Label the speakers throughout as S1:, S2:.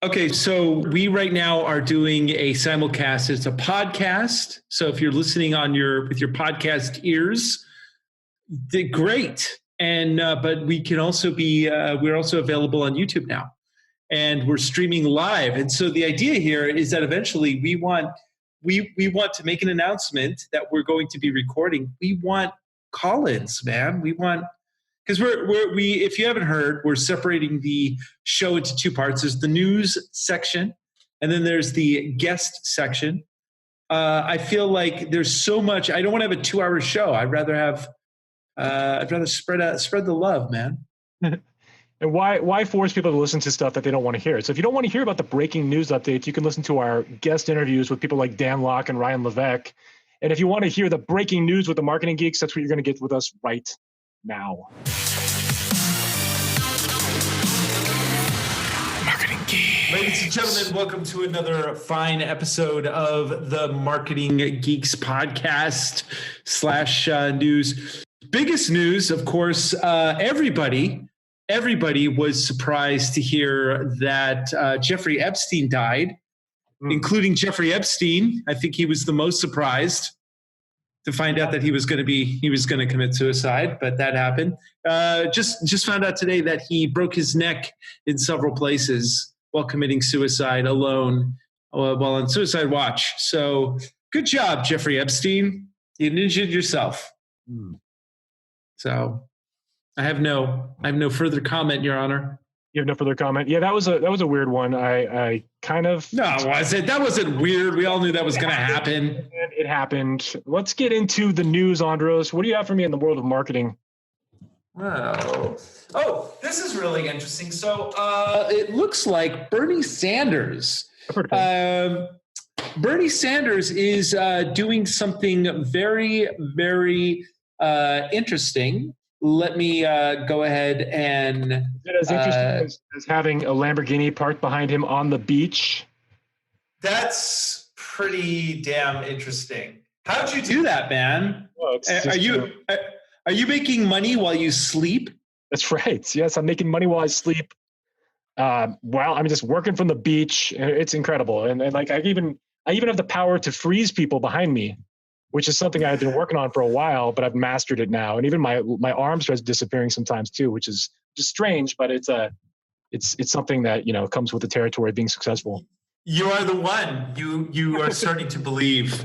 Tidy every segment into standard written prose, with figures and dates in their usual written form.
S1: Okay, so we right now are doing a simulcast. It's a podcast. So if you're listening with your podcast ears, great. And but we can also be we're also available on YouTube now, and we're streaming live. And so the idea here is that eventually we want to make an announcement that we're going to be recording. We want call-ins, man. We want. Because we if you haven't heard, we're separating the show into two parts. There's the news section, and then there's the guest section. I feel like there's so much. I don't want to have a 2-hour show. I'd rather spread the love, man.
S2: And why force people to listen to stuff that they don't want to hear? So if you don't want to hear about the breaking news updates, you can listen to our guest interviews with people like Dan Locke and Ryan Levesque. And if you want to hear the breaking news with the marketing geeks, that's what you're going to get with us right now.
S1: Marketing Geeks. Ladies and gentlemen, welcome to another fine episode of the Marketing Geeks podcast / news. Biggest news, of course, everybody was surprised to hear that Jeffrey Epstein died, including Jeffrey Epstein. I think he was the most surprised to find out that he was going to commit suicide, but that happened. Just found out today that he broke his neck in several places while committing suicide alone, while on suicide watch. So good job, Jeffrey Epstein. You injured yourself. So I have no further comment, Your Honor.
S2: You have no further comment? Yeah, that was a weird one. I kind of...
S1: No, that wasn't weird. We all knew that was going to happen.
S2: It happened. Let's get into the news, Andros. What do you have for me in the world of marketing?
S1: Oh, this is really interesting. So it looks like Bernie Sanders. Bernie Sanders is doing something very, very interesting. Let me go ahead and... Is
S2: it as interesting as having a Lamborghini parked behind him on the beach?
S1: That's pretty damn interesting. How'd you do that, man? Well, are you making money while you sleep?
S2: That's right. Yes, I'm making money while I sleep. Well, I'm just working from the beach. It's incredible. And like I even have the power to freeze people behind me, which is something I've been working on for a while, but I've mastered it now. And even my arm starts disappearing sometimes too, which is just strange, but it's something that, comes with the territory of being successful.
S1: You are the one. You are starting to believe.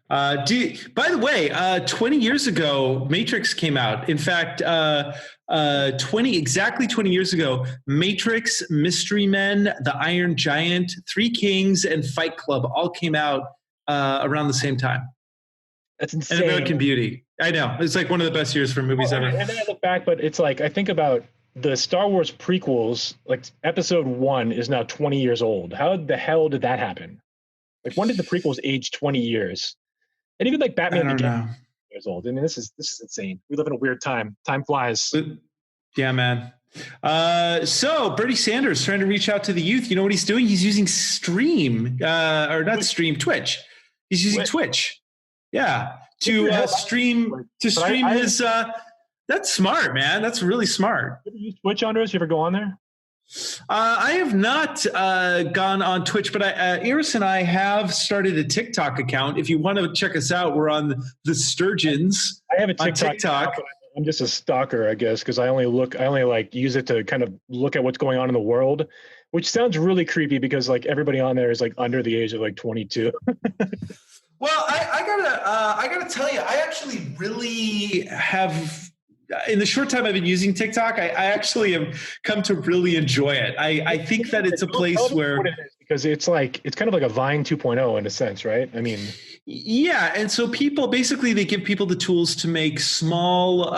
S1: By the way, 20 years ago, Matrix came out. In fact, 20 years ago, Matrix, Mystery Men, The Iron Giant, Three Kings, and Fight Club all came out around the same time.
S2: That's insane.
S1: And American Beauty. I know. It's like one of the best years for movies ever.
S2: And then I look back, but it's like, I think about the Star Wars prequels, like episode 1 is now 20 years old. How the hell did that happen? Like when did the prequels age 20 years? And even like Batman began years old. I mean, this is insane. We live in a weird time. Time flies.
S1: Yeah, man. So Bernie Sanders trying to reach out to the youth. You know what he's doing? He's using Twitch. He's using Twitch. Yeah, to stream his. That's smart, man. That's really smart.
S2: Have you used Twitch, Andres? You ever go on there?
S1: I have not gone on Twitch, but Iris and I have started a TikTok account. If you want to check us out, we're on the Sturgeons.
S2: I have a TikTok. Account, but I'm just a stalker, I guess, because I only use it to kind of look at what's going on in the world, which sounds really creepy because like everybody on there is like under the age of like 22.
S1: Well, I gotta tell you, I actually really have. In the short time I've been using TikTok, I actually have come to really enjoy it. I think that it's a place where
S2: because it's kind of like a Vine 2.0 in a sense, right? I mean,
S1: yeah. And so people basically they give people the tools to make small,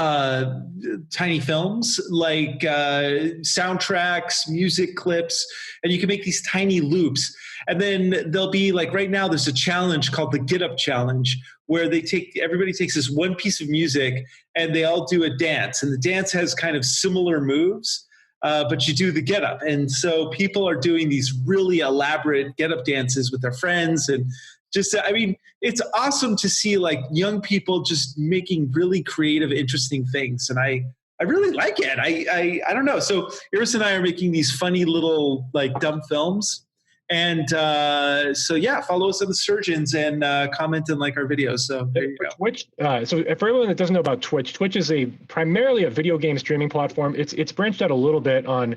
S1: tiny films like soundtracks, music clips, and you can make these tiny loops. And then there'll be like right now there's a challenge called the Get Up Challenge where everybody takes this one piece of music and they all do a dance. And the dance has kind of similar moves, but you do the get up. And so people are doing these really elaborate get up dances with their friends. And just, I mean, it's awesome to see like young people just making really creative, interesting things. And I really like it. I don't know. So Iris and I are making these funny little like dumb films. And so, yeah, follow us on the Surgeons and comment and like our videos. So there you go.
S2: Twitch. So for everyone that doesn't know about Twitch, Twitch is primarily a video game streaming platform. It's branched out a little bit on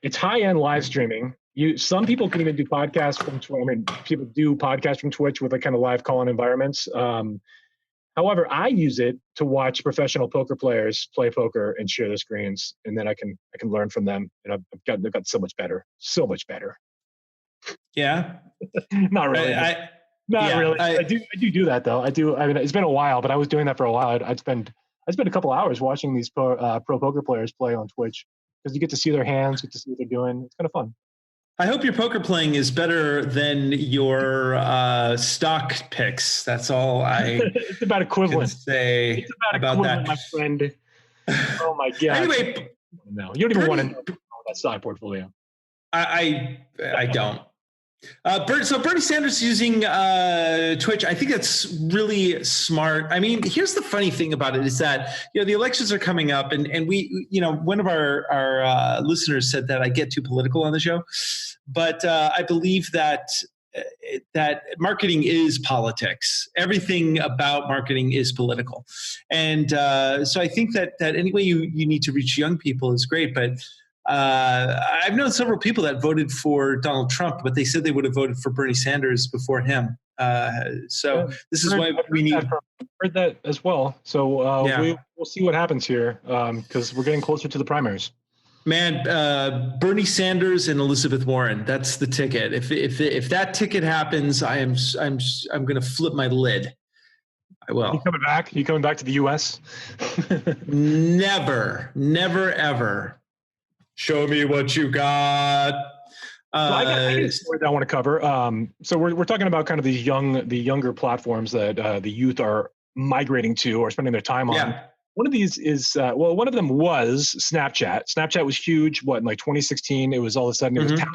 S2: it's high-end live streaming. Some people can even do podcasts from Twitch. I mean, people do podcasts from Twitch with kind of live call-in environments. However, I use it to watch professional poker players play poker and share their screens, and then I can learn from them. And I've got so much better.
S1: Yeah.
S2: Not really. Not really. I do that though. I mean, it's been a while, but I was doing that for a while. I'd spend a couple hours watching these pro poker players play on Twitch because you get to see their hands, get to see what they're doing. It's kind of fun.
S1: I hope your poker playing is better than your stock picks. That's all I.
S2: It's about equivalent.
S1: Can say about that,
S2: my friend. Oh my god.
S1: Anyway,
S2: no, you don't even want to know that stock portfolio.
S1: I don't. So Bernie Sanders using Twitch, I think that's really smart. I mean, here's the funny thing about it is that, the elections are coming up and we, one of our listeners said that I get too political on the show, but I believe that marketing is politics. Everything about marketing is political. And so I think that any way you need to reach young people is great, but I've known several people that voted for Donald Trump, but they said they would have voted for Bernie Sanders before him. This is why we need.
S2: I've heard that as well. So we'll see what happens here because we're getting closer to the primaries.
S1: Man, Bernie Sanders and Elizabeth Warren. That's the ticket. If that ticket happens, I'm going to flip my lid. I will.
S2: You coming back? You coming back to the U.S.?
S1: Never, ever. Show me what you got.
S2: I got a story that I want to cover. So we're talking about kind of the younger platforms that the youth are migrating to or spending their time on.
S1: Yeah.
S2: One of these is one of them was Snapchat. Snapchat was huge. In like 2016, it was all of a sudden it was the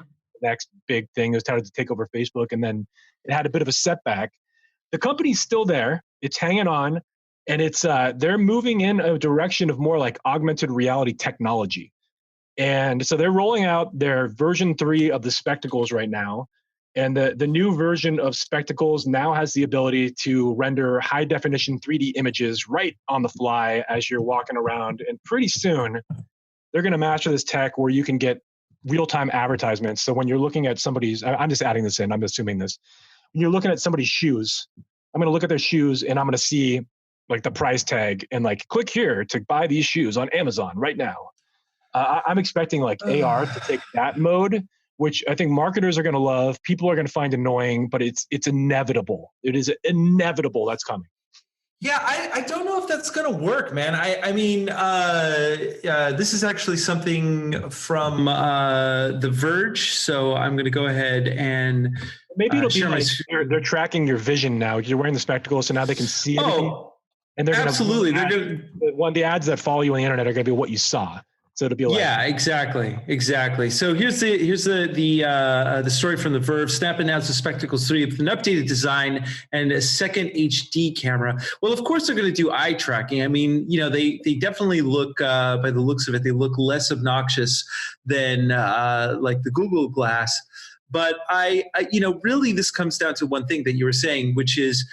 S2: next big thing. It was touted to take over Facebook, and then it had a bit of a setback. The company's still there. It's hanging on, and it's they're moving in a direction of more like augmented reality technology. And so they're rolling out their version 3 of the Spectacles right now. And the new version of Spectacles now has the ability to render high definition 3D images right on the fly as you're walking around. And pretty soon they're going to master this tech where you can get real-time advertisements. So when you're looking at somebody's, I'm just adding this in, I'm assuming this. When you're looking at somebody's shoes, I'm going to look at their shoes and I'm going to see like the price tag and like click here to buy these shoes on Amazon right now. I'm expecting like AR to take that mode, which I think marketers are going to love. People are going to find annoying, but it's inevitable. It is inevitable that's coming.
S1: Yeah, I don't know if that's going to work, man. I mean, this is actually something from The Verge, so I'm going to go ahead and
S2: maybe it'll be like they're tracking your vision now. You're wearing the spectacles, so now they can see everything. And they're
S1: absolutely.
S2: The ads that follow you on the internet are going to be what you saw. So it'll be like,
S1: yeah, exactly. So here's the story from The Verve. Snap announced the Spectacles 3 with an updated design and a second HD camera. Well, of course they're going to do eye tracking. I mean, they definitely look, by the looks of it, they look less obnoxious than like the Google Glass. But I really this comes down to one thing that you were saying, which is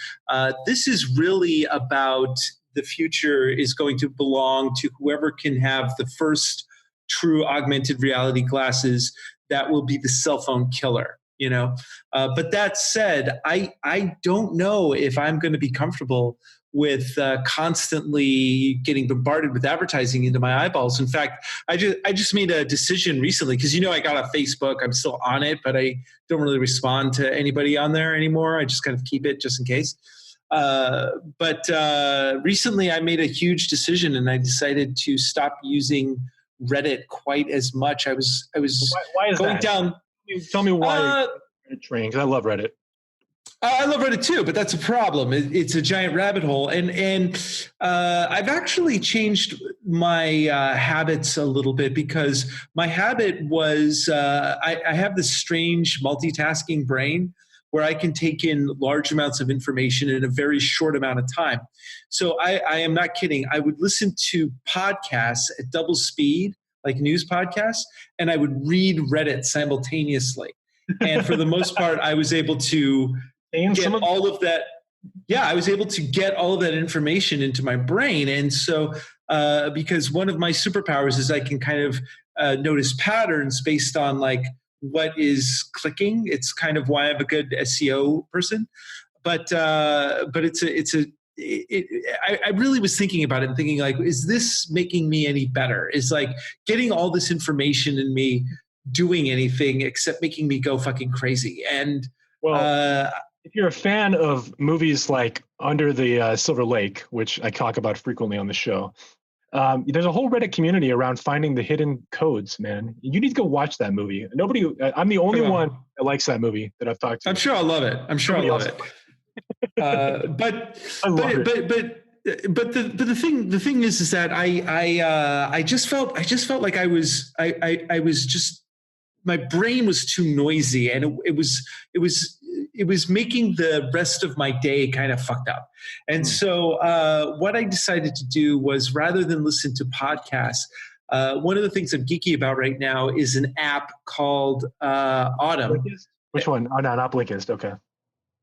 S1: this is really about the future is going to belong to whoever can have the first true augmented reality glasses that will be the cell phone killer, But that said, I don't know if I'm going to be comfortable with constantly getting bombarded with advertising into my eyeballs. In fact, I just made a decision recently because I got on Facebook. I'm still on it, but I don't really respond to anybody on there anymore. I just kind of keep it just in case. But recently I made a huge decision and I decided to stop using Reddit quite as much. I was
S2: why is
S1: going
S2: that?
S1: down.
S2: Tell me why Reddit train, because I love Reddit.
S1: I love Reddit too, but that's a problem. It's a giant rabbit hole. And I've actually changed my habits a little bit because my habit was I have this strange multitasking brain where I can take in large amounts of information in a very short amount of time. So I am not kidding. I would listen to podcasts at double speed, like news podcasts, and I would read Reddit simultaneously. And for the most part, I was able to get all of that. Yeah, I was able to get all of that information into my brain. And so, because one of my superpowers is I can kind of notice patterns based on like what is clicking. It's kind of why I'm a good SEO person. But I really was thinking about it and thinking like, is this making me any better? Is like getting all this information in me doing anything except making me go fucking crazy? And
S2: if you're a fan of movies like Under the Silver Lake, which I talk about frequently on the show, there's a whole Reddit community around finding the hidden codes, man. You need to go watch that movie. I'm the only one that likes that movie that I've talked to.
S1: I'm sure I'll love it. But the thing is that I just felt like I was just, my brain was too noisy, and it was making the rest of my day kind of fucked up. And so what I decided to do was, rather than listen to podcasts, one of the things I'm geeky about right now is an app called Autumn.
S2: Which one? Oh, no, not Blinkist. Okay.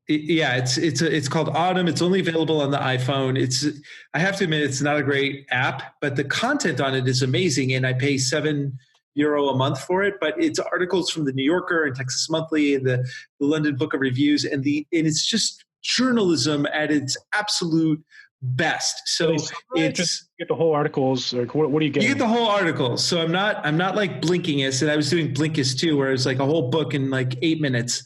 S1: Yeah, it's called Autumn. It's only available on the iPhone. I have to admit, it's not a great app, but the content on it is amazing, and I pay €7 a month for it. But it's articles from the New Yorker and Texas Monthly and the London Book of Reviews, and it's just journalism at its absolute best. So it's
S2: get the whole articles. Or what do you get?
S1: You get the whole articles. So I'm not like Blinkist, and I was doing Blinkist too, where it's like a whole book in like 8 minutes.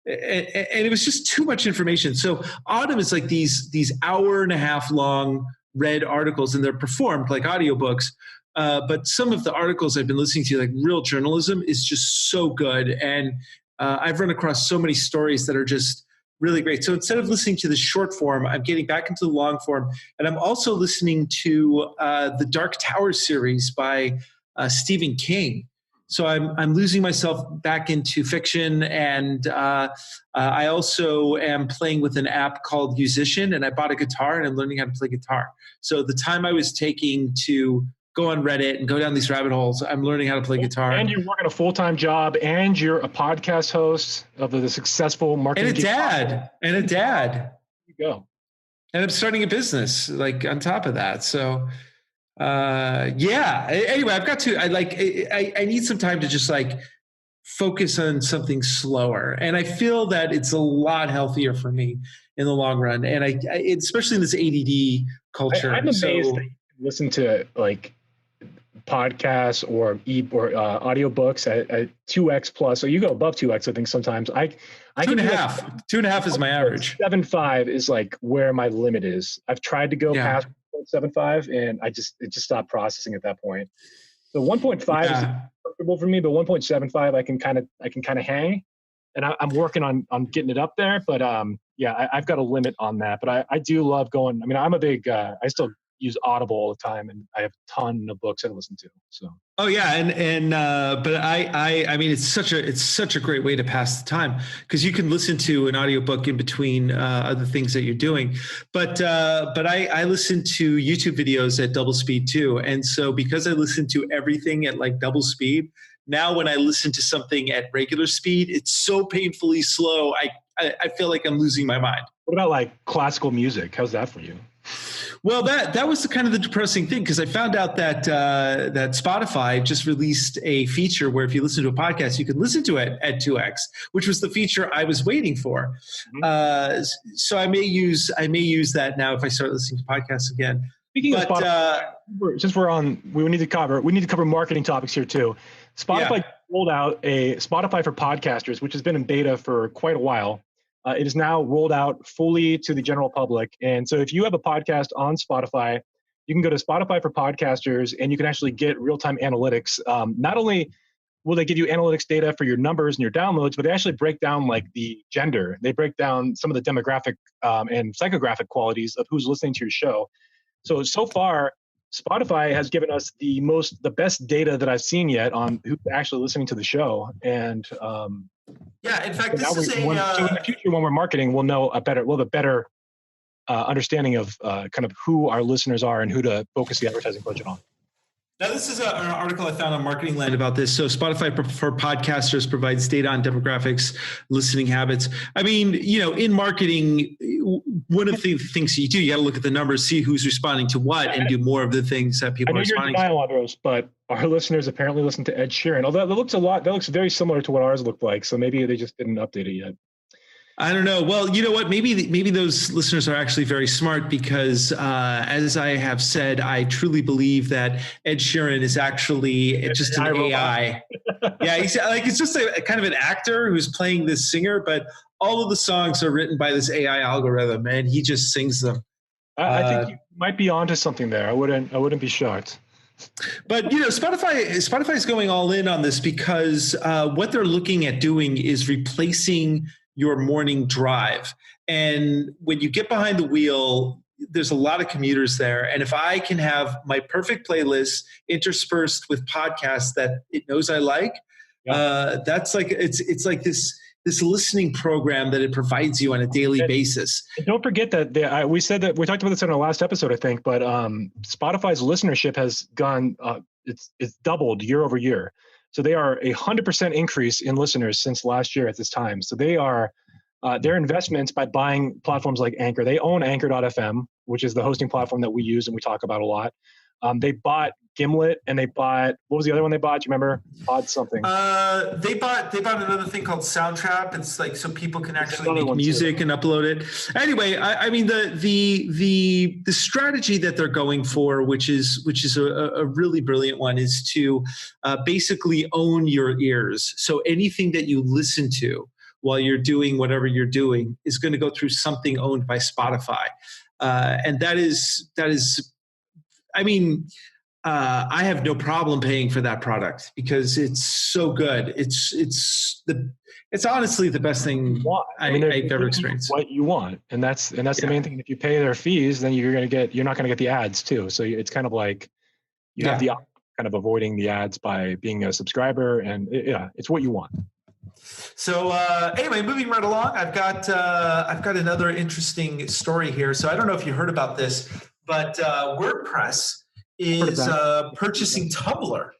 S1: And it was just too much information. So Autumn is like these hour and a half long read articles, and they're performed like audiobooks. But some of the articles I've been listening to, like real journalism, is just so good. And I've run across so many stories that are just really great. So instead of listening to the short form, I'm getting back into the long form. And I'm also listening to the Dark Tower series by Stephen King. So I'm losing myself back into fiction, and I also am playing with an app called Musician, and I bought a guitar and I'm learning how to play guitar. So the time I was taking to go on Reddit and go down these rabbit holes, I'm learning how to play guitar.
S2: And you're working a full-time job, and you're a podcast host of the successful marketing.
S1: And a dad. There
S2: you go.
S1: And I'm starting a business like on top of that. So. Anyway, I need some time to just like focus on something slower. And I feel that it's a lot healthier for me in the long run. And especially in this ADD culture.
S2: I'm amazed that you can listen to like podcasts or audiobooks at 2x plus. So you go above 2x, I think sometimes. I
S1: 2.5 is my average.
S2: 7.5 is like where my limit is. I've tried to go past 1.75, and it just stopped processing at that point. So 1.5 is comfortable for me, but 1.75 I can kind of hang, and I'm working on getting it up there. But I've got a limit on that. But I do love going. I mean, I'm a big. I still use Audible all the time, and I have a ton of books I listen to. So.
S1: Oh yeah, but I mean, it's such a great way to pass the time, because you can listen to an audiobook in between other things that you're doing. But I listen to YouTube videos at double speed too, and so because I listen to everything at like double speed, now when I listen to something at regular speed, it's so painfully slow. I feel like I'm losing my mind.
S2: What about like classical music? How's that for you?
S1: Well, that was kind of the depressing thing, because I found out that Spotify just released a feature where if you listen to a podcast, you can listen to it at 2x, which was the feature I was waiting for. Mm-hmm. So I may use that now if I start listening to podcasts again.
S2: Speaking of Spotify, since we need to cover marketing topics here too. Spotify rolled out a Spotify for Podcasters, which has been in beta for quite a while. It is now rolled out fully to the general public. And so if you have a podcast on Spotify, you can go to Spotify for Podcasters, and you can actually get real-time analytics. Not only will they give you analytics data for your numbers and your downloads, but they actually break down like the gender. They break down some of the demographic and psychographic qualities of who's listening to your show. So far, Spotify has given us the best data that I've seen yet on who's actually listening to the show. And
S1: in fact,
S2: so in the future when we're marketing, we'll have a better understanding of kind of who our listeners are and who to focus the advertising budget on.
S1: Now, this is an article I found on Marketing Land about this. So Spotify for podcasters provides data on demographics, listening habits. I mean, in marketing, one of the things you do, you got to look at the numbers, see who's responding to what, and do more of the things that people are responding to.
S2: I know you're in denial on those, but our listeners apparently listen to Ed Sheeran. Although that looks very similar to what ours looked like. So maybe they just didn't update it yet.
S1: I don't know. Well, you know what? Maybe those listeners are actually very smart because, as I have said, I truly believe that Ed Sheeran is actually just an AI. Yeah, it's just a kind of an actor who's playing this singer, but all of the songs are written by this AI algorithm, and he just sings them.
S2: I think you might be onto something there. I wouldn't be shocked.
S1: But Spotify is going all in on this because what they're looking at doing is replacing your morning drive. And when you get behind the wheel, there's a lot of commuters there. And if I can have my perfect playlist interspersed with podcasts that it knows I like, that's like, it's like this listening program that it provides you on a daily basis.
S2: And don't forget that we said that we talked about this in our last episode, I think, but Spotify's listenership has gone, it's doubled year over year. So they are 100% increase in listeners since last year at this time. So they are their investments by buying platforms like Anchor. They own Anchor.fm, which is the hosting platform that we use and we talk about a lot. They bought Gimlet, and they bought, what was the other one they bought? Do you remember? Pod something.
S1: They bought another thing called Soundtrap. It's like so people can actually make music and upload it. Anyway, I mean the strategy that they're going for, which is a really brilliant one, is to basically own your ears. So anything that you listen to while you're doing whatever you're doing is going to go through something owned by Spotify, and that is. I mean, I have no problem paying for that product because it's so good. It's honestly the best thing I've ever experienced.
S2: What you want, and that's the main thing. If you pay their fees, then you're not going to get the ads too. So it's kind of like you have the kind of avoiding the ads by being a subscriber, and it's what you want.
S1: So anyway, moving right along, I've got another interesting story here. So I don't know if you heard about this, but WordPress is purchasing Tumblr.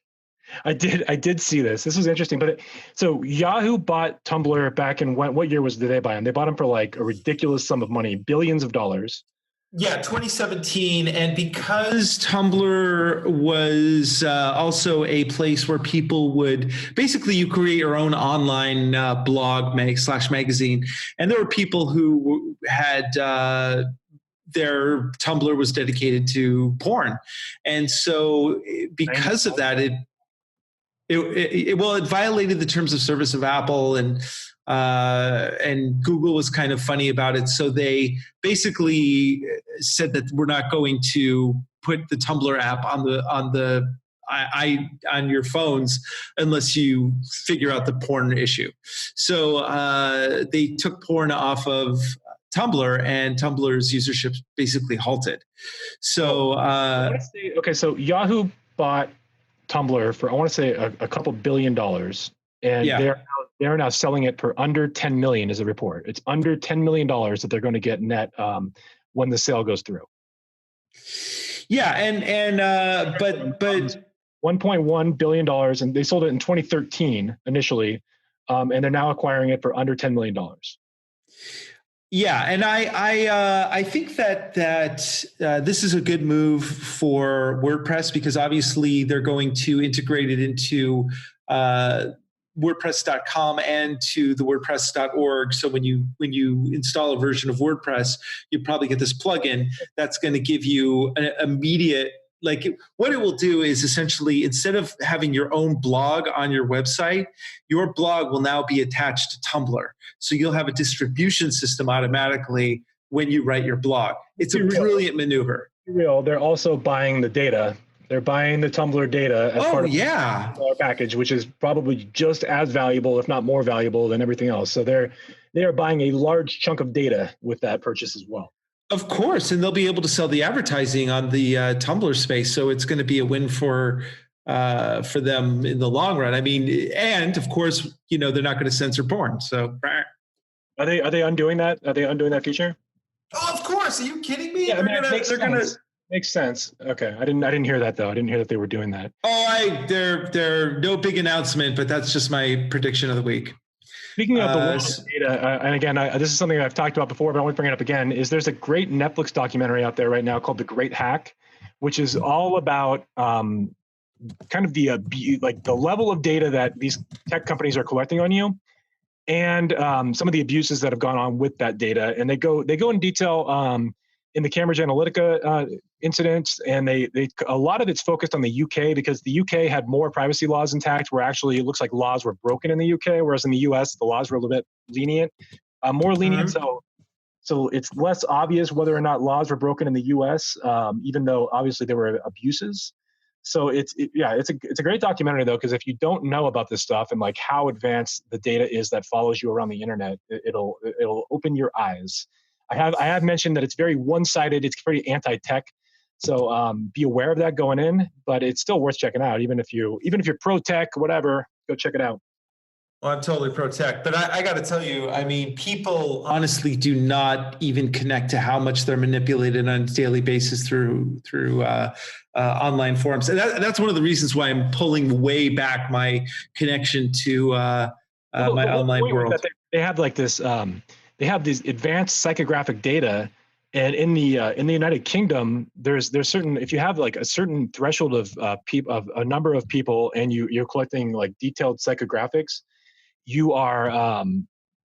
S2: I did see this. This was interesting. But so Yahoo bought Tumblr back in what year did they buy them? They bought them for like a ridiculous sum of money, billions of dollars.
S1: Yeah, 2017. And because Tumblr was also a place where people would basically you create your own online blog / magazine. And there were people who had their Tumblr was dedicated to porn. And so because of that, it violated the terms of service of Apple, and Google was kind of funny about it. So they basically said that we're not going to put the Tumblr app on your phones unless you figure out the porn issue. So they took porn off of Tumblr, and Tumblr's usership basically halted. So
S2: so Yahoo bought Tumblr for I want to say a couple $1 billion, and they're now selling it for under 10 million is a report. It's under $10 million that they're going to get net when the sale goes through.
S1: Yeah, but
S2: $1.1 billion, and they sold it in 2013 initially, and they're now acquiring it for under $10 million.
S1: Yeah, and I think that this is a good move for WordPress because obviously they're going to integrate it into WordPress.com and to the WordPress.org. So when you install a version of WordPress, you probably get this plugin that's going to give you an immediate. Like what it will do is essentially instead of having your own blog on your website, your blog will now be attached to Tumblr. So you'll have a distribution system automatically when you write your blog. It's a brilliant maneuver.
S2: They're also buying the data. They're buying the Tumblr data as part of the package, which is probably just as valuable, if not more valuable than everything else. So they are buying a large chunk of data with that purchase as well.
S1: Of course, and they'll be able to sell the advertising on the Tumblr space, so it's going to be a win for them in the long run. I mean, and of course, they're not going to censor porn. So,
S2: are they undoing that? Are they undoing that feature?
S1: Oh, of course. Are you kidding me?
S2: Yeah, they're going to. Makes sense. Okay. I didn't hear that though. I didn't hear that they were doing that.
S1: They're no big announcement, but that's just my prediction of the week.
S2: Speaking of the world of data, and again, this is something I've talked about before, but I want to bring it up again, is there's a great Netflix documentary out there right now called The Great Hack, which is all about kind of the level of data that these tech companies are collecting on you, and some of the abuses that have gone on with that data. And they go in detail in the Cambridge Analytica incidents, and they a lot of it's focused on the UK because the UK had more privacy laws intact, where actually it looks like laws were broken in the UK, whereas in the US the laws were a little bit lenient, more lenient. So it's less obvious whether or not laws were broken in the US, even though obviously there were abuses. So it's a great documentary though, because if you don't know about this stuff and like how advanced the data is that follows you around the internet, it'll open your eyes. I have mentioned that it's very one-sided. It's pretty anti-tech. So be aware of that going in, but it's still worth checking out. Even if you're pro-tech, whatever, go check it out.
S1: Well, I'm totally pro-tech, but I got to tell you, I mean, people honestly do not even connect to how much they're manipulated on a daily basis through online forums, and that's one of the reasons why I'm pulling way back my connection to my online world.
S2: They have like this. They have these advanced psychographic data, and in the United Kingdom, there's certain, if you have like a certain threshold of a number of people, and you're collecting like detailed psychographics, you are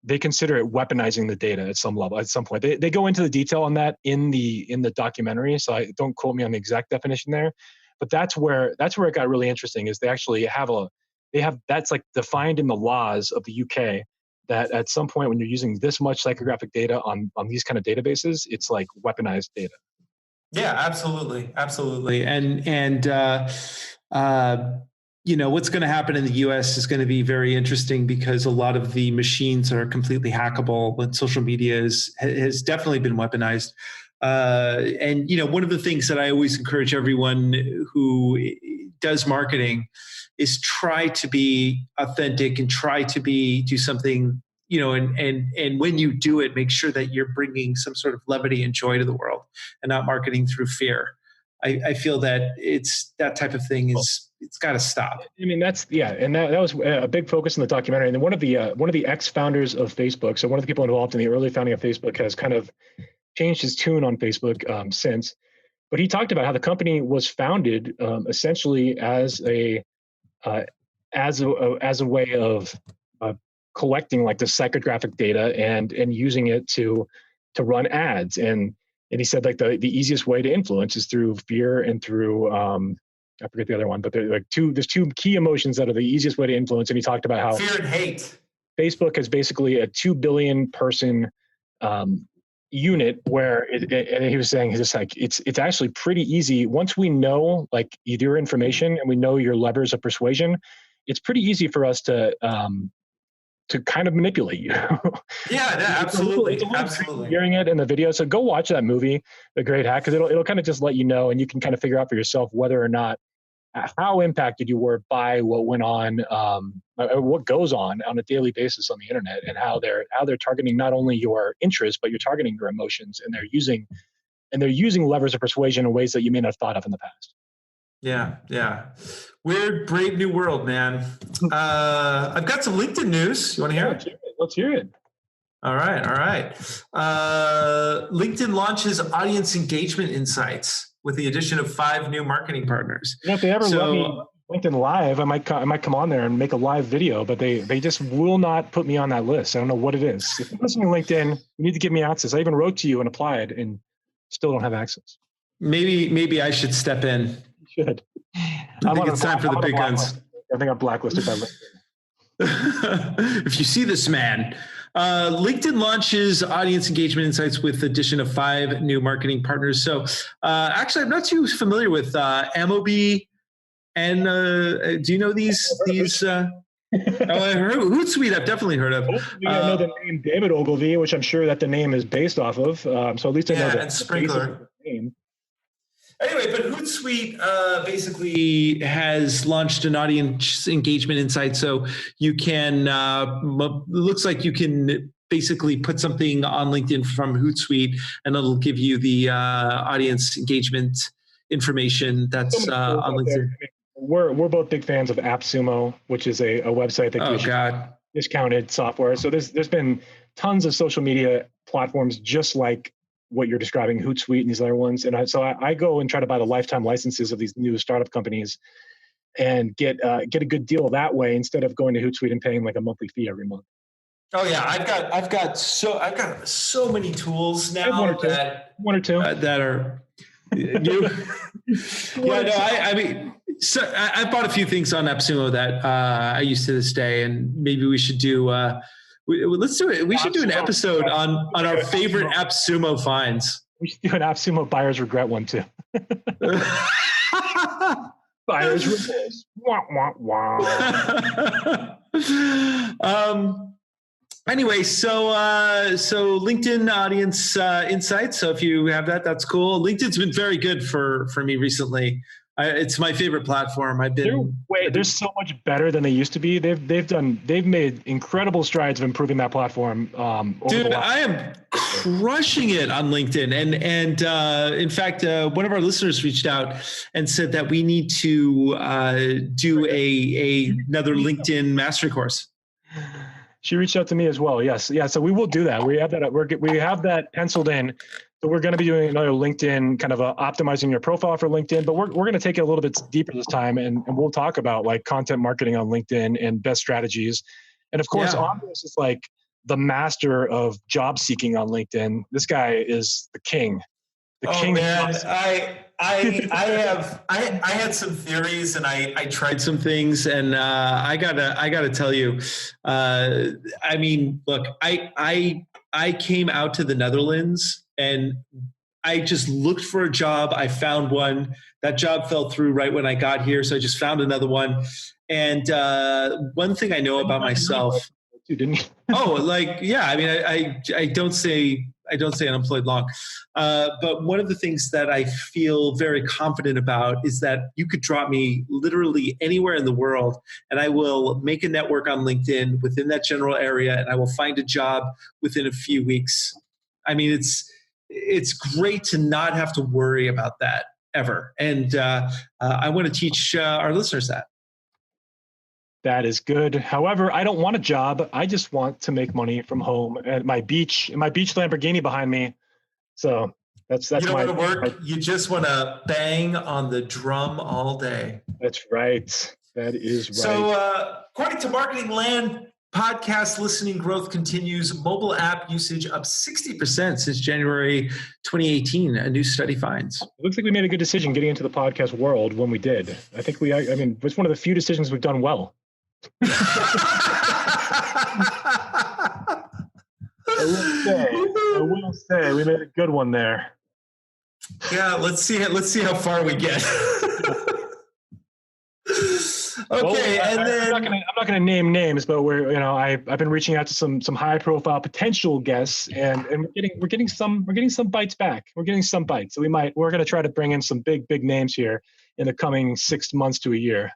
S2: they consider it weaponizing the data at some level, at some point. They go into the detail on that in the documentary, so I don't quote me on the exact definition there, but that's where it got really interesting. Is they actually have that's like defined in the laws of the UK, that at some point when you're using this much psychographic data on these kind of databases, it's like weaponized data.
S1: Yeah, absolutely, and you know, what's going to happen in the US is going to be very interesting, because a lot of the machines are completely hackable, but social media has definitely been weaponized. And, you know, one of the things that I always encourage everyone who does marketing is try to be authentic and try to do something, you know, and when you do it, make sure that you're bringing some sort of levity and joy to the world and not marketing through fear. I feel that it's that type of thing it's got to stop.
S2: I mean, and that was a big focus in the documentary. And then one of the ex-founders of Facebook, so one of the people involved in the early founding of Facebook, has kind of changed his tune on Facebook since. But he talked about how the company was founded essentially as a way of collecting like the psychographic data and using it to run ads. And he said like the easiest way to influence is through fear and through I forget the other one, but there's two key emotions that are the easiest way to influence. And he talked about how
S1: fear and hate.
S2: Facebook is basically a 2 billion person unit where and he was saying it's actually pretty easy once we know like your information and we know your levers of persuasion. It's pretty easy for us to kind of manipulate you.
S1: Yeah, absolutely. Absolutely.
S2: Hearing it in the video. So go watch that movie, The Great Hack, because it'll kind of just let you know, and you can kind of figure out for yourself whether or not how impacted you were by what went on, or what goes on a daily basis on the internet, and how they're targeting not only your interests, but you're targeting your emotions, and they're using levers of persuasion in ways that you may not have thought of in the past.
S1: Yeah. Weird, brave new world, man. I've got some LinkedIn news. You want to hear it?
S2: Let's hear it.
S1: All right. LinkedIn launches audience engagement insights with the addition of 5 new marketing partners.
S2: You know, if they ever let me LinkedIn Live, I might come on there and make a live video, but they just will not put me on that list. I don't know what it is. If you're listening to LinkedIn, you need to give me access. I even wrote to you and applied and still don't have access.
S1: Maybe I should step in.
S2: You should.
S1: I think it's time for the big guns.
S2: I think I'm blacklisted by
S1: LinkedIn. If you see this man, LinkedIn launches audience engagement insights with the addition of 5 new marketing partners. So actually, I'm not too familiar with Amobi. And do you know these? I heard Hootsuite. I've definitely heard of.
S2: I know the name David Ogilvy, which I'm sure that the name is based off of. So at least I know that.
S1: And Sprinkler. Anyway, but Hootsuite basically has launched an audience engagement insight. So you can, looks like you can basically put something on LinkedIn from Hootsuite, and it'll give you the audience engagement information that's on LinkedIn.
S2: We're both big fans of AppSumo, which is a website that gives you discounted software. So there's been tons of social media platforms just like what you're describing, Hootsuite and these other ones. And so I go and try to buy the lifetime licenses of these new startup companies and get a good deal that way instead of going to Hootsuite and paying like a monthly fee every month.
S1: Oh yeah, I've got so many tools now
S2: one or two
S1: that are you. Yeah, no, I mean, so I bought a few things on AppSumo that I use to this day, and maybe we should do. Let's do it. We should do an episode on our favorite AppSumo finds.
S2: We should do an AppSumo buyer's regret one too. Buyer's regret. Wah, wah, wah.
S1: Anyway, so LinkedIn audience insights. So if you have that, that's cool. LinkedIn's been very good for me recently. It's my favorite platform.
S2: They're so much better than they used to be. They've made incredible strides of improving that platform.
S1: Dude, I am crushing it on LinkedIn, and in fact, one of our listeners reached out and said that we need to do another LinkedIn mastery course.
S2: She reached out to me as well. Yes. Yeah. So we will do that. We have that penciled in. So we're going to be doing another LinkedIn kind of optimizing your profile for LinkedIn, but we're going to take it a little bit deeper this time. And we'll talk about like content marketing on LinkedIn and best strategies. And of course, Andres is like the master of job seeking on LinkedIn. This guy is the king.
S1: Man, I had some theories and I tried some things, and I gotta tell you, I mean, look, I came out to the Netherlands and I just looked for a job. I found one. That job fell through right when I got here, so I just found another one. And one thing I know about myself,
S2: didn't you?
S1: Oh, like, yeah. I mean, I don't say unemployed long, but one of the things that I feel very confident about is that you could drop me literally anywhere in the world, and I will make a network on LinkedIn within that general area, and I will find a job within a few weeks. I mean, it's great to not have to worry about that ever, and I want to teach our listeners that.
S2: That is good. However, I don't want a job. I just want to make money from home at my beach Lamborghini behind me. So that's
S1: you don't want to work. You just want to bang on the drum all day.
S2: That's right. That is right.
S1: So according to Marketing Land, podcast listening growth continues. Mobile app usage up 60% since January 2018. A new study finds.
S2: It looks like we made a good decision getting into the podcast world when we did. I think I mean, it's one of the few decisions we've done well. I will say we made a good one there.
S1: Yeah, let's see how far we get. Okay, and then
S2: I'm not going to name names, but I've been reaching out to some high profile potential guests, and we're getting some bites back. We're getting some bites. So we're going to try to bring in some big names here in the coming 6 months to a year.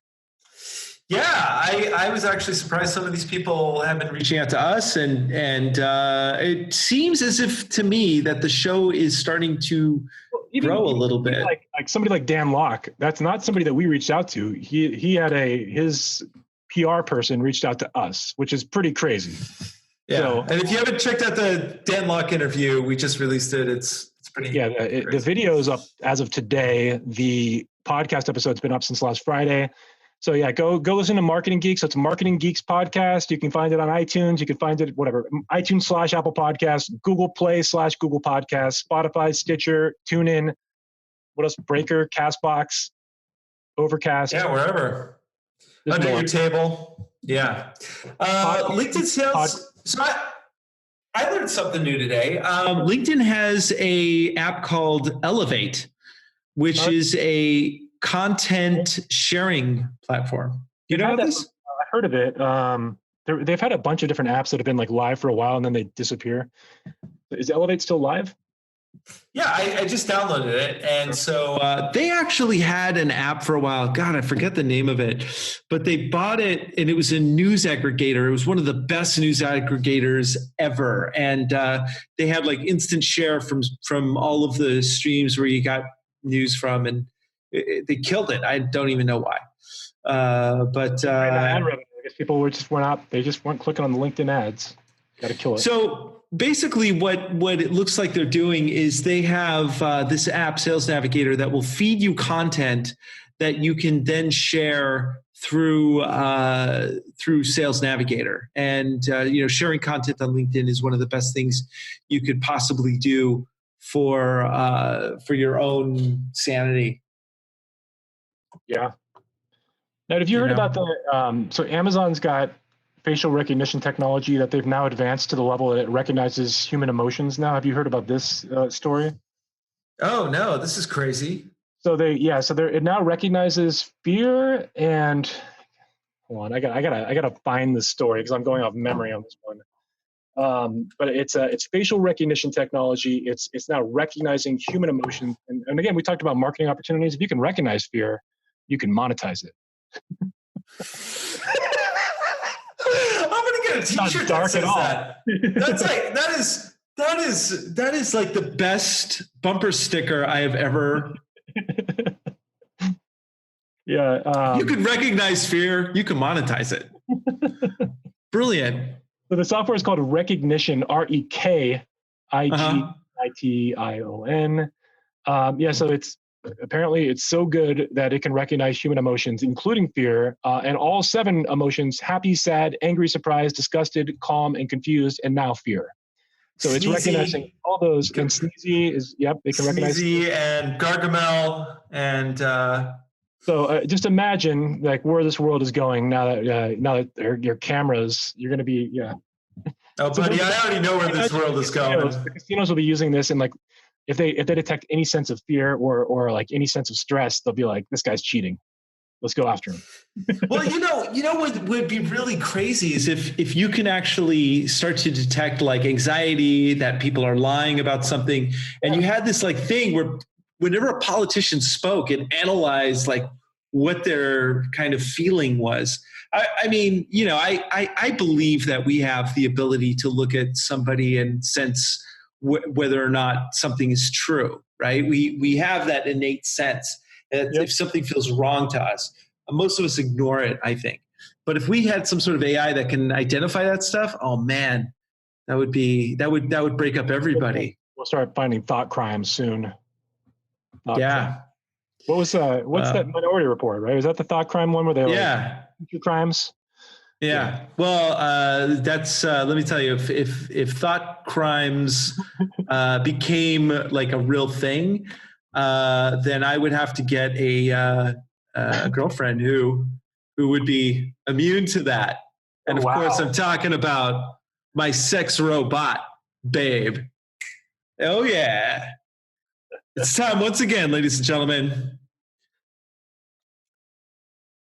S1: Yeah, I was actually surprised some of these people have been reaching out to us, and it seems as if to me that the show is starting to grow a little bit.
S2: Like somebody like Dan Locke, that's not somebody that we reached out to. He had his PR person reached out to us, which is pretty crazy.
S1: Yeah, so, and if you haven't checked out the Dan Locke interview, we just released it. It's pretty.
S2: Yeah, the video is up as of today. The podcast episode's been up since last Friday. So yeah, go listen to Marketing Geeks. So it's Marketing Geeks podcast. You can find it on iTunes. You can find it iTunes / Apple Podcasts, Google Play / Google Podcasts, Spotify, Stitcher, TuneIn. What else? Breaker, Castbox, Overcast.
S1: Yeah, wherever. Under your table. Yeah. LinkedIn sales. So I learned something new today. LinkedIn has a app called Elevate, which is a content sharing platform. You know this?
S2: I heard of it. They've had a bunch of different apps that have been like live for a while and then they disappear. Is Elevate still live?
S1: Yeah, I just downloaded it. And so they actually had an app for a while. God, I forget the name of it, but they bought it and it was a news aggregator. It was one of the best news aggregators ever. And they had like instant share from all of the streams where you got news from, and they killed it. I don't even know why. But
S2: ad revenue. I guess people they just weren't clicking on the LinkedIn ads. Got to kill it.
S1: So basically what it looks like they're doing is they have this app, Sales Navigator, that will feed you content that you can then share through Sales Navigator. And sharing content on LinkedIn is one of the best things you could possibly do for your own sanity.
S2: Yeah. Now, have you heard about so Amazon's got facial recognition technology that they've now advanced to the level that it recognizes human emotions now. Have you heard about this story?
S1: Oh no, this is crazy.
S2: So it now recognizes fear and hold on, I gotta find the story because I'm going off memory on this one. But it's facial recognition technology. It's now recognizing human emotions. And again, we talked about marketing opportunities. If you can recognize fear, you can monetize it.
S1: I'm gonna get a t-shirt that says that. That's like that is like the best bumper sticker I have ever.
S2: Yeah.
S1: You can recognize fear, you can monetize it. Brilliant.
S2: So the software is called Rekignition, Rekigition. So it's apparently it's so good that it can recognize human emotions, including fear, and all 7 emotions: happy, sad, angry, surprised, disgusted, calm, and confused, and now fear. So it's recognizing all those. And sneezy is, it can recognize
S1: sneezy and Gargamel and
S2: so just imagine like where this world is going now that your cameras, you're going to be
S1: Oh, so buddy, I already know where this world is going.
S2: The casinos will be using this, and like if they detect any sense of fear or like any sense of stress, they'll be like, this guy's cheating. Let's go after him.
S1: Well, you know what would be really crazy is if you can actually start to detect like anxiety, that people are lying about something, and you had this like thing where whenever a politician spoke, it analyzed like what their kind of feeling was. I mean, I believe that we have the ability to look at somebody and sense whether or not something is true, right? We have that innate sense. If something feels wrong to us, most of us ignore it, I think. But if we had some sort of AI that can identify that stuff, oh man, that would break up everybody.
S2: We'll start finding thought crimes soon.
S1: Crime.
S2: What's that Minority Report, right? Is that the thought crime one where they future crimes?
S1: Yeah. Well, that's let me tell you, if thought crimes became like a real thing, then I would have to get a girlfriend who would be immune to that. And of course, I'm talking about my sex robot, babe. Oh yeah. It's time once again, ladies and gentlemen,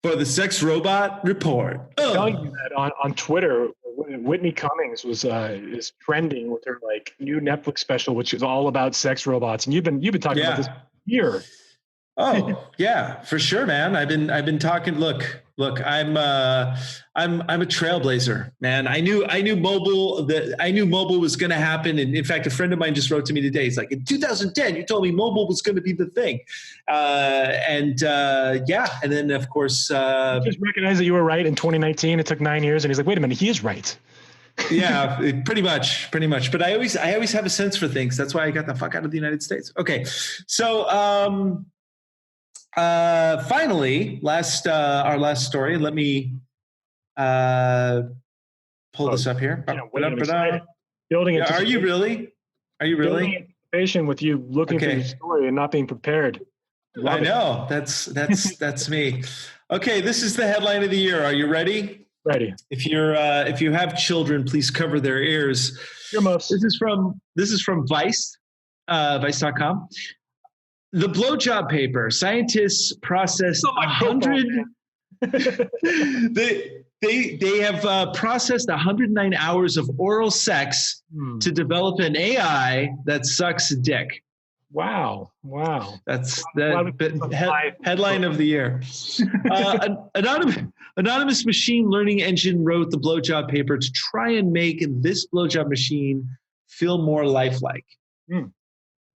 S1: for the Sex Robot Report.
S2: I'm telling you that on Twitter, Whitney Cummings is trending with her like new Netflix special, which is all about sex robots. And you've been talking about this here.
S1: Oh yeah, for sure, man. I've been talking. Look, I'm a trailblazer, man. I knew mobile was going to happen. And in fact, a friend of mine just wrote to me today. He's like, in 2010, you told me mobile was going to be the thing. And then of course,
S2: just recognize that you were right in 2019. It took 9 years, and he's like, wait a minute, he is right.
S1: Yeah, pretty much. But I always have a sense for things. That's why I got the fuck out of the United States. Okay, so. Finally, our last story. Let me pull this up here.
S2: Building it.
S1: Are you really?
S2: Building anticipation with you looking for your story and not being prepared.
S1: I know. That's me. Okay, this is the headline of the year. Are you ready?
S2: Ready.
S1: If you have children, please cover their ears.
S2: Earmuffs.
S1: This is from Vice, Vice.com. The blowjob paper. Scientists processed 100. They have processed 109 hours of oral sex to develop an AI that sucks dick.
S2: Wow.
S1: That's the headline of the year. Anonymous machine learning engine wrote the blowjob paper to try and make this blowjob machine feel more lifelike.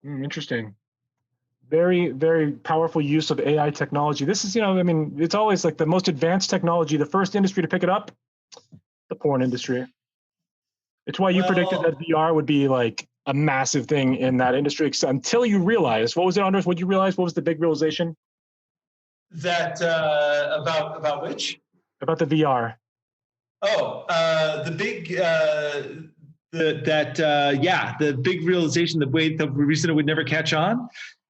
S2: Interesting. Very, very powerful use of AI technology. This is, it's always like the most advanced technology. The first industry to pick it up, the porn industry. It's why you predicted that VR would be like a massive thing in that industry until you realized, what was it, Anders? What did you realize? What was the big realization?
S1: That about which?
S2: About the VR.
S1: The big realization, the reason it would never catch on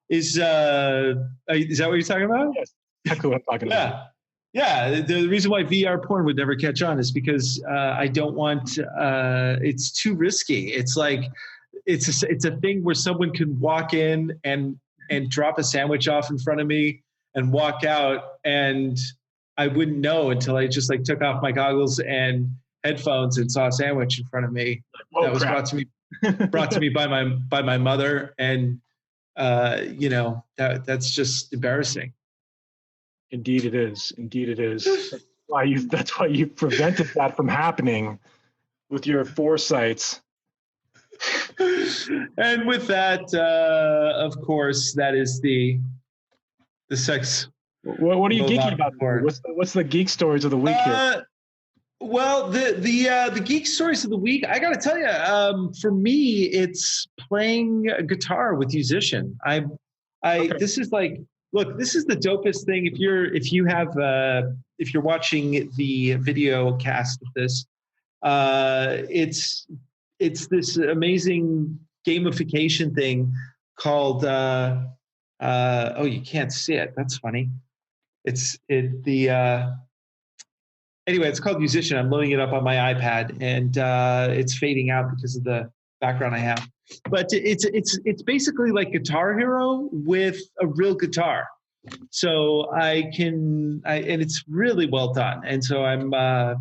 S1: is that what you're talking about?
S2: Yes, that's what I'm talking about.
S1: Yeah, the reason why VR porn would never catch on is because I don't want. It's too risky. It's like it's a thing where someone can walk in and drop a sandwich off in front of me and walk out, and I wouldn't know until I just like took off my goggles and headphones and saw a sandwich in front of me that was brought to me by my mother, and that's just embarrassing.
S2: Indeed it is. That's why you prevented that from happening with your foresight.
S1: And with that, of course, that is the sex.
S2: What are you geeking about? What's the geek stories of the week here?
S1: Well, the geek stories of the week, I got to tell you, for me, it's playing guitar with Musician. This is like, look, this is the dopest thing. If you're watching the video cast of this, it's this amazing gamification thing called. You can't see it. That's funny. Anyway, it's called Musician. I'm loading it up on my iPad, and it's fading out because of the background I have. But it's basically like Guitar Hero with a real guitar. So and it's really well done. And so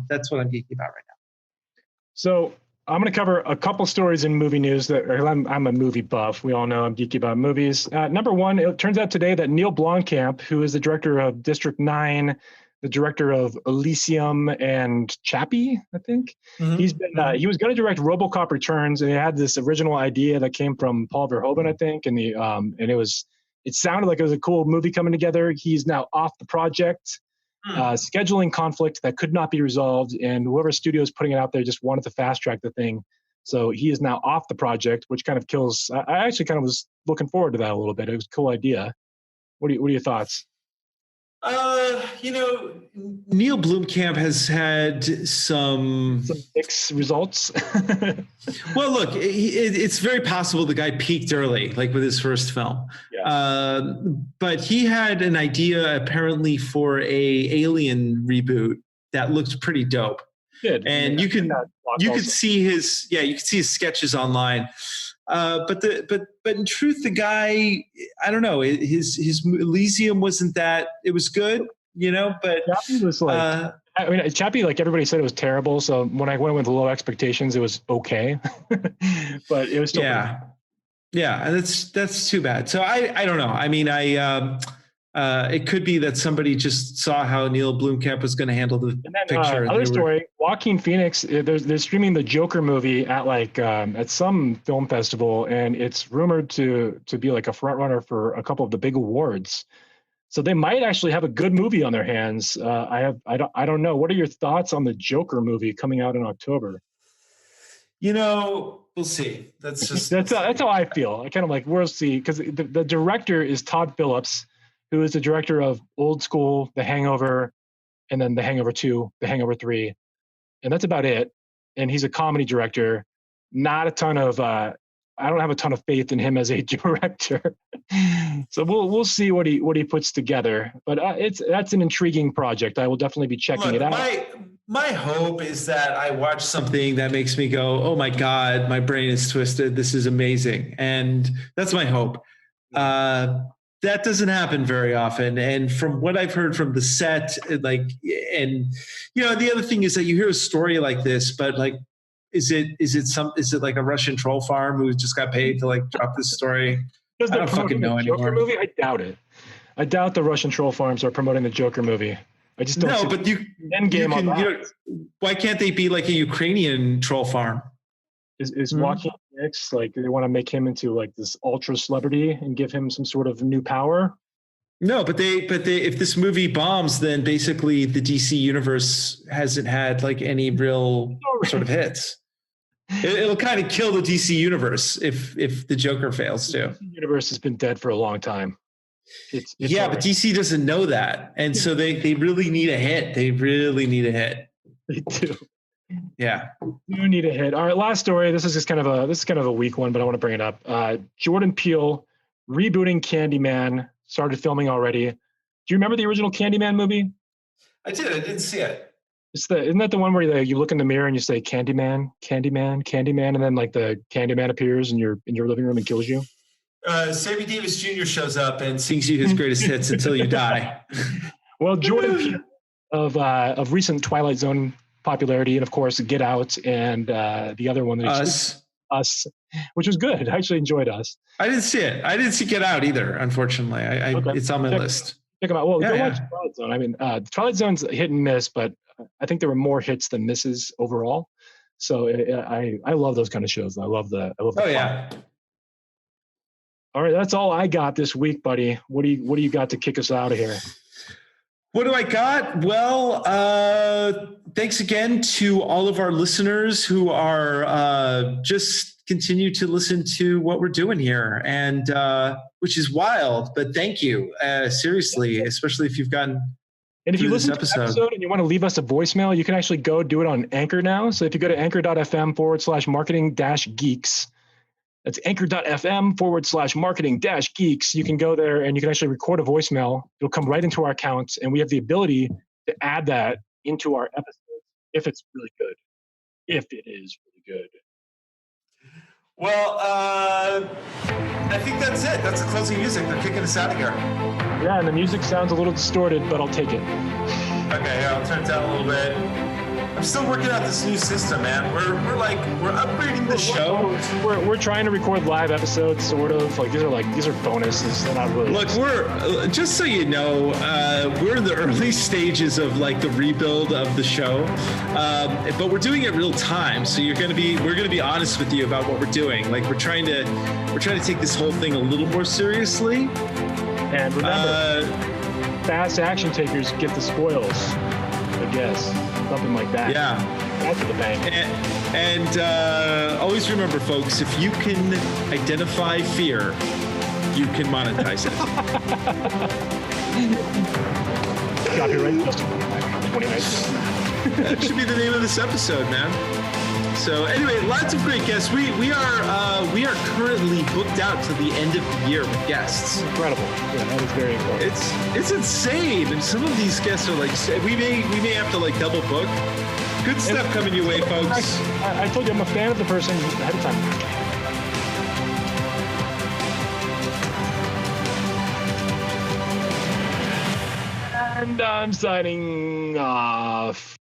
S1: that's what I'm geeking about right now.
S2: So I'm going to cover a couple stories in movie news I'm a movie buff. We all know I'm geeky about movies. Number one, it turns out today that Neil Blomkamp, who is the director of District 9, the director of Elysium and Chappie, I think. Mm-hmm. He was going to direct RoboCop Returns, and he had this original idea that came from Paul Verhoeven, I think, and it sounded like it was a cool movie coming together. He's now off the project. Scheduling conflict that could not be resolved, and whoever studio is putting it out there just wanted to fast track the thing. So he is now off the project, which kind of kills. I actually kind of was looking forward to that a little bit. It was a cool idea. What are your thoughts?
S1: Neil Blomkamp has had some
S2: mixed results.
S1: Well, look, it's very possible the guy peaked early, like with his first film. Yeah. But he had an idea apparently for a Alien reboot that looked pretty dope. Good. And you could see his sketches online. But in truth, the guy, I don't know, his Elysium wasn't that, it was good, but
S2: Chappie was like, Chappie, like everybody said, it was terrible. So when I went with low expectations, it was okay, but it was still
S1: and that's too bad. So I don't know. I mean, it could be that somebody just saw how Neil Blomkamp was going to handle the picture.
S2: Other story, Joaquin Phoenix, they're streaming the Joker movie at some film festival, and it's rumored to be like a front runner for a couple of the big awards. So they might actually have a good movie on their hands. I don't know. What are your thoughts on the Joker movie coming out in October?
S1: We'll see.
S2: That's how I feel. I kind of like, we'll see, because the director is Todd Phillips, who is the director of Old School, The Hangover, and then The Hangover 2, The Hangover 3. And that's about it. And he's a comedy director. Not a ton of, I don't have a ton of faith in him as a director. So we'll see what he puts together. But that's an intriguing project. I will definitely be checking it out.
S1: My hope is that I watch something that makes me go, oh my God, my brain is twisted. This is amazing. And that's my hope. that doesn't happen very often. And from what I've heard from the set, like, and the other thing is that you hear a story like this, but like, is it like a Russian troll farm who just got paid to like drop this story? I don't fucking know anymore.
S2: Movie? I doubt it. I doubt the Russian troll farms are promoting the Joker movie. I just don't.
S1: No, but why can't they be like a Ukrainian troll farm?
S2: Is Joaquin Phoenix, like, they want to make him into like this ultra celebrity and give him some sort of new power?
S1: No, but if this movie bombs, then basically the DC universe hasn't had like any real sort of hits. It'll kind of kill the DC universe if the Joker fails too.
S2: The universe has been dead for a long time. It's
S1: but DC doesn't know that, and so they really need a hit. They really need a hit.
S2: They do.
S1: Yeah,
S2: you need a hit. All right, last story. This is kind of a weak one, but I want to bring it up. Jordan Peele rebooting Candyman started filming already. Do you remember the original Candyman movie?
S1: I did. I didn't see it.
S2: Isn't that the one where you look in the mirror and you say Candyman, Candyman, Candyman, and then like the Candyman appears in your living room and kills you?
S1: Sammy Davis Jr. shows up and sings you his greatest hits until you die.
S2: Well, Jordan Peele of recent Twilight Zone popularity, and of course Get Out, and the other one that Us, which was good. I actually enjoyed Us.
S1: I didn't see it. I didn't see Get Out either, unfortunately. It's on my list.
S2: Check them out. Well, go watch Twilight Zone. I mean, Twilight Zone's hit and miss, but I think there were more hits than misses overall. So I love those kind of shows. I love the
S1: yeah.
S2: All right, that's all I got this week, buddy. What do you got to kick us out of here?
S1: What do I got? Well, thanks again to all of our listeners who are just continue to listen to what we're doing here, and which is wild. But thank you, seriously, especially if you've gotten.
S2: And if you listen to this episode and you want to leave us a voicemail, you can actually go do it on Anchor now. So if you go to anchor.fm/marketing-geeks, that's anchor.fm/marketing-geeks. You can go there and you can actually record a voicemail. It'll come right into our account, and we have the ability to add that into our episodes if it's really good. If it is really good.
S1: Well, I think that's it. That's the closing music. They're kicking us out of here.
S2: Yeah, and the music sounds a little distorted, but I'll take it.
S1: Okay, I'll turn it down a little bit. I'm still working out this new system, man. We're upgrading the show.
S2: We're trying to record live episodes, sort of. These are bonuses. They're not really.
S1: Look, we're just so you know, we're in the early stages of like the rebuild of the show, but we're doing it real time. So we're gonna be honest with you about what we're doing. Like we're trying to take this whole thing a little more seriously.
S2: And remember, fast action takers get the spoils. I guess. Something like that.
S1: Yeah.
S2: That's the bank.
S1: And always remember, folks, if you can identify fear, you can monetize it.
S2: Copyright just 2019.
S1: That should be the name of this episode, man. So anyway, lots of great guests. We are currently booked out to the end of the year with guests.
S2: Incredible. Yeah, that is very important.
S1: It's insane. And some of these guests are like, we may have to like double book. Good stuff coming your way, folks.
S2: I told you I'm a fan of the person ahead of time. And I'm signing off.